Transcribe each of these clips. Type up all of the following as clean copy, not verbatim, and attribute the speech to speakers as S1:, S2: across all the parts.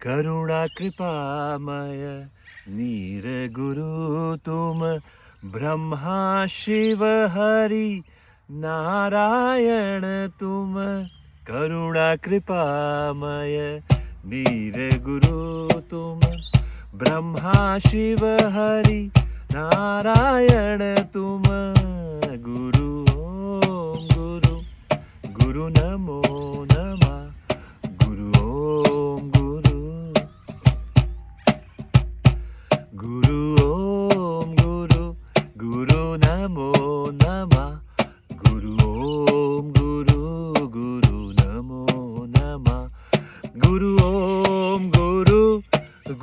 S1: करुणा कृपामय नीरगुरु तुम, ब्रह्मा शिव हरि नारायण तुम। करुणा कृपामय नीरगुरु तुम, ब्रह्मा शिव हरि नारायण तुम। गुरु ओम गुरु, गुरु नमो नमः। गुरु ओम गुरु, गुरु ओम गुरु, गुरु नमो नमः। गुरु ओम गुरु, गुरु नमो नमः। गुरु ओम गुरु,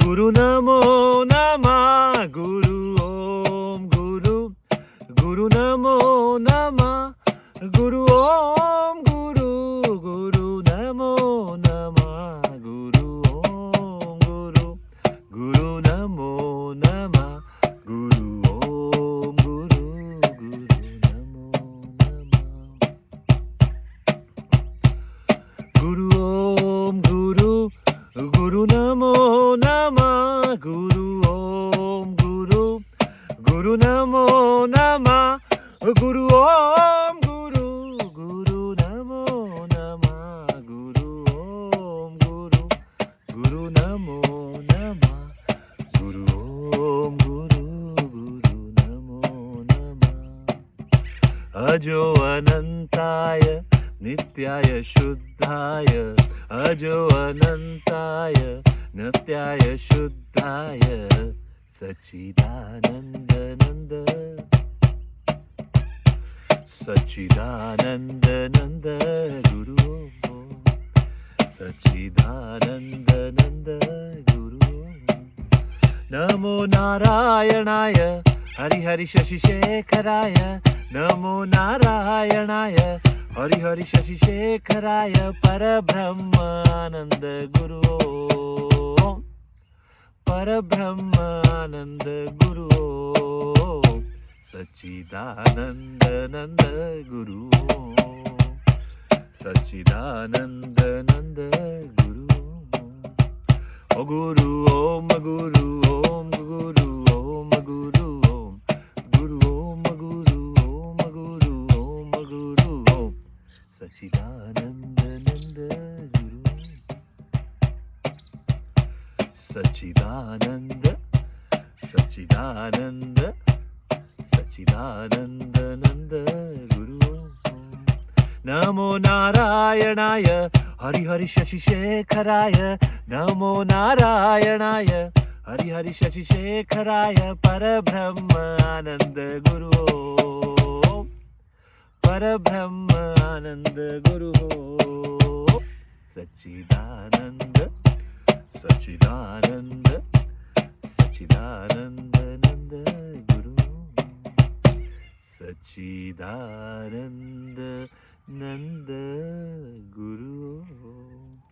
S1: गुरु नमो नमः। गुरु ओम गुरु, गुरु नमो नमः। गुरु ओम गुरु, गुरु नमो नमः। गुरु ओम गुरु, गुरु नमो नमः। गुरु ओम गुरु, गुरु नमो नमः। गुरु ओम गुरु, गुरु नमो नमः। गुरु ओम गुरु, गुरु नमो नमः। गुरु ओम गुरु, गुरु नमो नमः। गुरु ओम गुरु, गुरु नमो नमः। गुरु ओम गुरु, गुरु नमो नमः। अजो अनंताय नित्याय शुद्धाय, अजो अनंताय नित्याय शुद्धाय, सच्चिदानंद नंद, सच्चिदानंद नंद गुरु ओम। सच्चिदानंद नंद गुरु ओम। नमो नारायणाय हरि हरि शशि शेखराय। नमो नारायणाय हरि हरि शशि शेखराय, परब्रह्म आनंद गुरु ओम। परब्रह्म आनंद गुरु ओम। सच्चिदानंद नंद गुरु ओम। सच्चिदानंद नंद गुरु ओम। ओ गुरु ओम गुरु ओम गुरु ओम गुरु ओम। गुरु ओम गुरु ओम गुरु ओम गुरु ओम। सच्चिदानंद नंद गुरु। सच्चिदानंद, सच्चिदानंद, सच्चिदानंद नंद गुरु ओम। नमो नारायणाय हरि हरि शशि शेखराय। नमो नारायणाय हरि हरि शशि शेखराय, परब्रह्म आनंद गुरु ओम। परब्रह्म आनंद गुरु ओम। सच्चिदानंद, सच्चिदानंद, सच्चिदानंद नंद गुरु। सच्चिदानंद नंद गुरु।